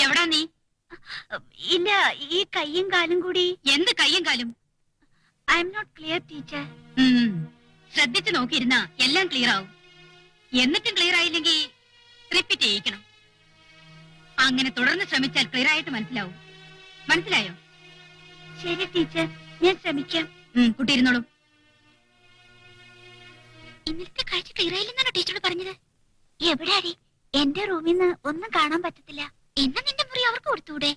എവിടാ നീ? ഇല്ല, ഈ കയ്യും കാലും കൂടി. എന്ത് കയ്യും കാലും? I am not clear teacher. ശ്രദ്ധിച്ചു നോക്കിയിരുന്ന എല്ലാം ക്ലിയർ ആവും. എന്നിട്ടും ക്ലിയർ ആയില്ലെങ്കിൽ റിപ്പീറ്റ് ചെയ്യിക്കണം. അങ്ങനെ തുടർന്ന് ശ്രമിച്ചാൽ ക്ലിയർ ആയിട്ട് മനസ്സിലാവും. മനസ്സിലായോ? ശരി ടീച്ചർ, ഞാൻ ശ്രമിക്കാം. കുട്ടി ഇരുന്നോളൂ. ഇന്നലത്തെ കാഴ്ച ക്ലിയർ ആയില്ലെന്നാണോ ടീച്ചറോട് പറഞ്ഞത്? എവിടെയാടി? എന്റെ റൂമിൽ നിന്ന് ഒന്നും കാണാൻ പറ്റത്തില്ല. എന്നാ നിന്റെ മുറി അവർക്ക് കൊടുത്തൂടെ?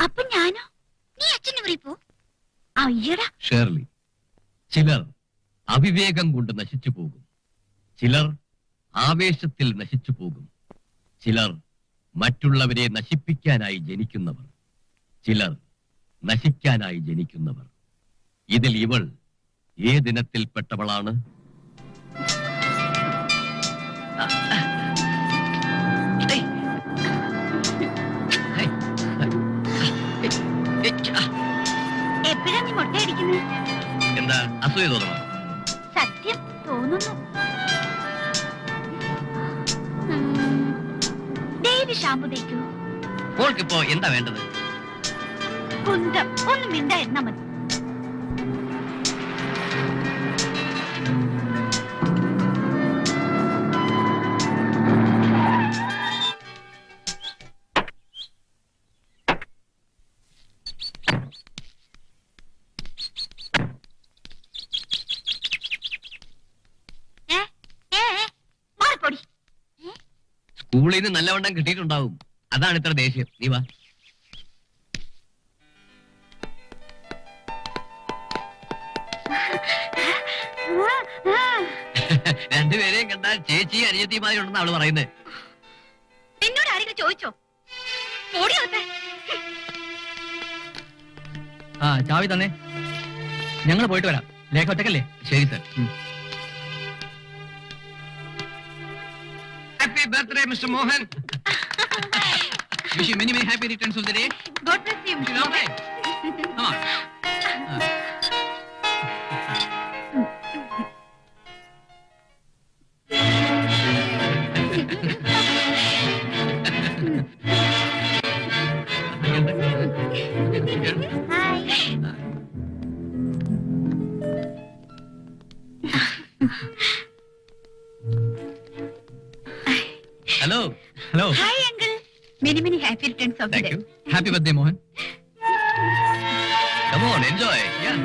അപ്പൊ ഞാനോ? നീ അച്ഛന്റെ മുറി പോ. അയ്യടാ ഷേർലി, ചിലർ അവിവേകം കൊണ്ട് നശിച്ചു പോകും, ചിലർ ആവേശത്തിൽ നശിച്ചു പോകും, ചിലർ മറ്റുള്ളവരെ നശിപ്പിക്കാനായി ജനിക്കുന്നവർ, ചിലർ നശിക്കാനായി ജനിക്കുന്നവർ. ഇതിൽ ഇവൾ ഏതിനത്തിൽപ്പെട്ടവളാണ്? എപ്പോഴാ നീ മുട്ടയടിക്കുന്നത്? എന്താ അസൂയ തോന്നണം? സത്യം തോന്നുന്നു. Daily shampoo തേക്കൂ. മോൾക്കിപ്പോ എന്താ വേണ്ടത്? കുന്തം ഒന്നും മിണ്ടായിരുന്നാ മതി. സ്കൂളിൽ നിന്ന് നല്ലവണ്ണം കിട്ടിയിട്ടുണ്ടാവും, അതാണ് ഇത്ര ദേഷ്യം. നീ വാ. രണ്ടുപേരെയും കണ്ടാൽ ചേച്ചി അനിയത്തിമാരുണ്ടെന്ന് അവള് പറയുന്നത്. എന്നോട് ആരെങ്കിലും ചോദിച്ചോ? ആ ചാവി തന്നെ, ഞങ്ങൾ പോയിട്ട് വരാം. ലേഖ ഒറ്റക്കല്ലേ? ശരി sir. Happy birthday mister Mohan. Wish you many happy returns of the day. God bless you, Mr. Mohan. Come on. Hello. Hello. Hi, uncle. Many happy returns of the Thank day. you. Happy birthday, Mohan. Come on, enjoy. Yeah.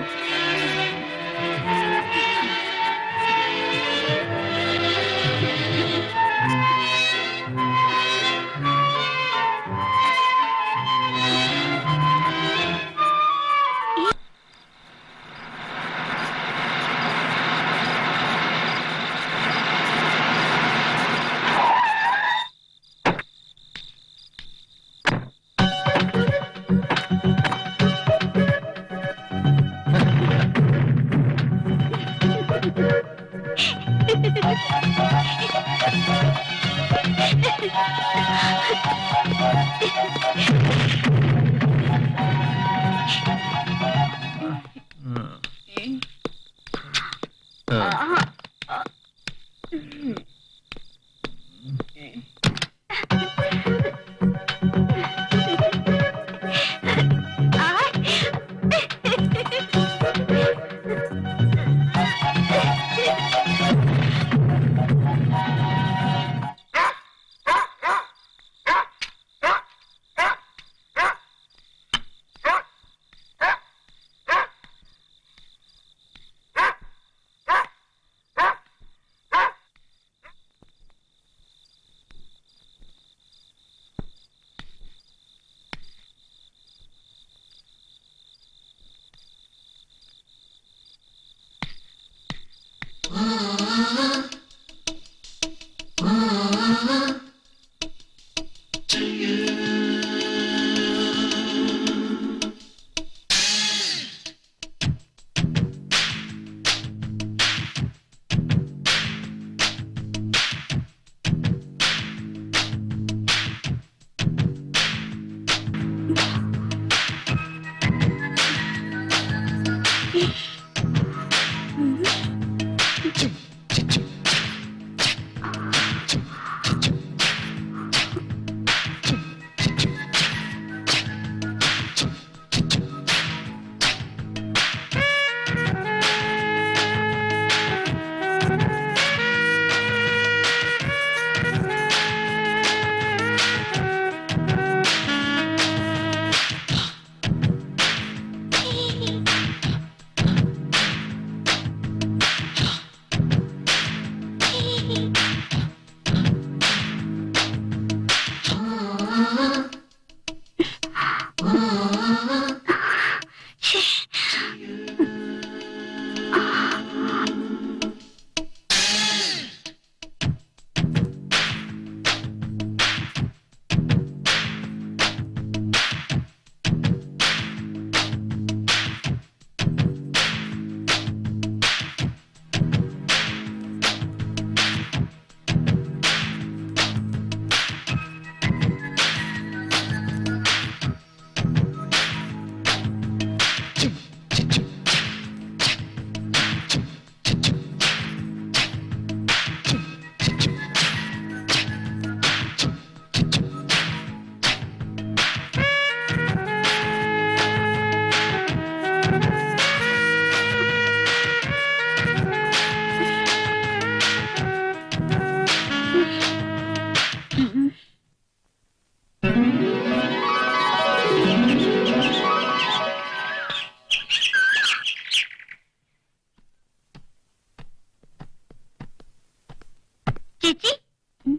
ചേച്ചി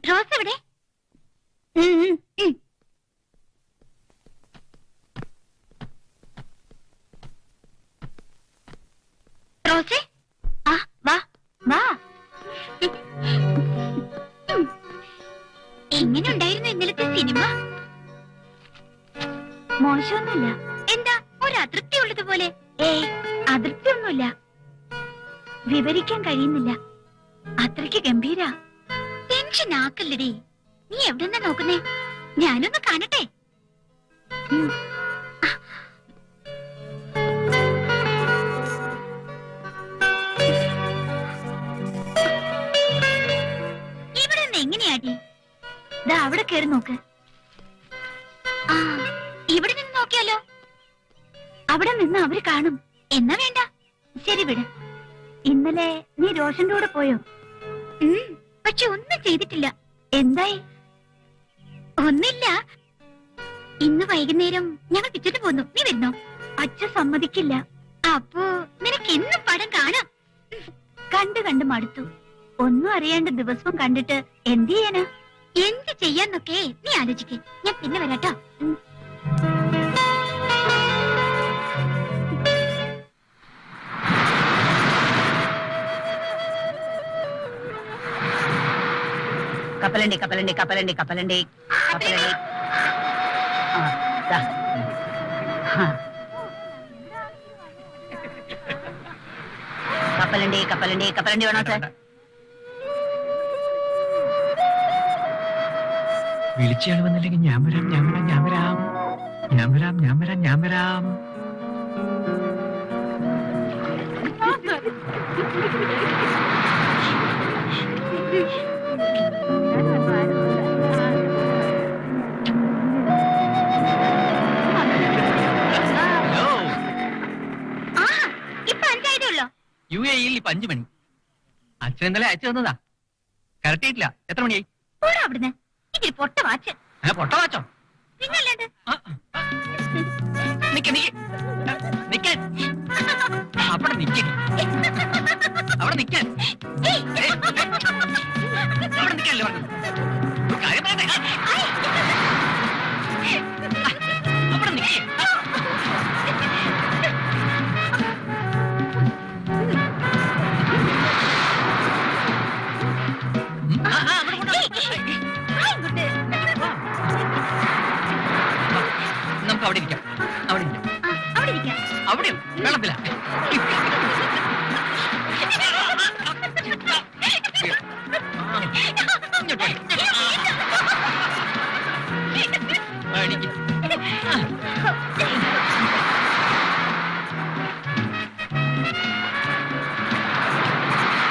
rose എവിടെ? റോസേ ആ വാ വാ. എങ്ങനെയുണ്ടായിരുന്നു ഇന്നലത്തെ cinema? മോശമൊന്നുമില്ല. എന്താ ഒരു അതൃപ്തി ഉള്ളതുപോലെ? അതൃപ്തിയൊന്നുമില്ല, വിവരിക്കാൻ കഴിയുന്നില്ല. അത്രയ്ക്ക് ഗംഭീര. ടെൻഷൻ ആക്കല്ലടി. നീ എവിടെന്നാ നോക്കുന്നേ? ഞാനൊന്ന് കാണട്ടെ. ഇവിടെ നിന്ന് എങ്ങനെയാടി? ദാ അവിടെ കയറി നോക്ക്. ആ ഇവിടെ നിന്ന് നോക്കിയാലോ? അവിടെ നിന്ന് അവര് കാണും. എന്നാ വേണ്ട, ശരി വിട്. ഇന്നലെ നീ റോഷന്റെ കൂടെ പോയോ? പക്ഷെ ഒന്നും ചെയ്തിട്ടില്ല. എന്തായി? ഒന്നില്ല. ഇന്ന് വൈകുന്നേരം ഞങ്ങൾ കിച്ചണിൽ പോന്നു. നീ വരുന്നോ? അച്ഛൻ സമ്മതിക്കില്ല. അപ്പോ നിനക്ക് എന്നും പടം കാണാം. കണ്ടു കണ്ടു മടുത്തു. ഒന്നും അറിയാണ്ട് ദിവസവും കണ്ടിട്ട് എന്ത് ചെയ്യാനാ? എന്ത് ചെയ്യാന്നൊക്കെ നീ ആലോചിക്കേ. ഞാൻ പിന്നെ വരാട്ടോ. കപ്പലണ്ടി കപ്പലണ്ടി കപ്പലണ്ടി കപ്പലണ്ടി കപ്പലണ്ടി. കപ്പലണ്ടി കപ്പലണ്ടി കപ്പലണ്ടി വേണോ സാർ? വിളിച്ചാൽ വന്നില്ലെങ്കിൽ ഞാൻ വരാം, ഞാൻ വരാം, ഞാൻ വരാം, ഞാൻ വരാം, ഞാൻ വരാം, ഞാൻ വരാം. UAE-ൽ ഇപ്പൊ 5 മണി. അച്ഛൻ ഇന്നലെ അയച്ചു തന്നതാ. കറക്റ്റായിട്ടില്ല. എത്ര മണിയായി? അവിടുന്ന് ഇതിൽ പൊട്ട വാച്ച്. പൊട്ട വാച്ചോ? പിന്നല്ലാണ്ട്. അവിടെ നിക്കാൻ, അവിടെ നിക്കാൻ, അവിടെ നിക്കാനല്ലേ പറഞ്ഞത്? കാര്യം പറയട്ടെ. അവിടെ നിക്കേ. നമുക്ക് അവിടെ ഇരിക്കാം. അവിടെ ഇരിക്കാം. അവിടെ വെള്ളത്തില.